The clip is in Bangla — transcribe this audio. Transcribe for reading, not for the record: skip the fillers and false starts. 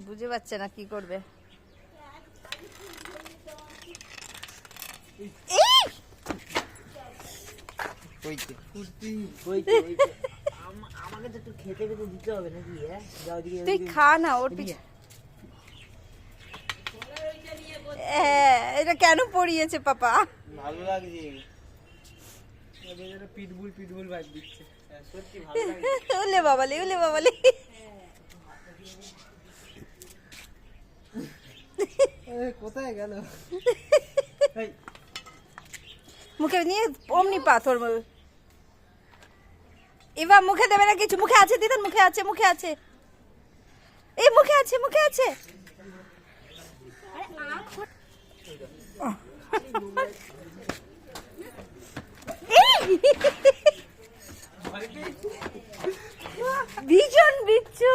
বুঝে পাচ্ছে না কি করবে। আমাকে তো একটু খেতে খেতে দিতে হবে নাকি? তুই খা না, ওর পিছনে এটা কেন পড়িয়েছে পাপা? ভালো লাগছে, পিটবুল পিটবুল ভাইব দিচ্ছে, সত্যি ভালো লাগছে। ওলে বাবালে, ওলে বাবালে। কোথায় গেল? মুখে নিয়ে অমনি পাথর। এবার মুখে দেবে না কিছু? মুখে আছে দিদার, মুখে আছে, মুখে আছে, এই মুখে আছে, মুখে আছে। ভীষণ বিচ্ছু।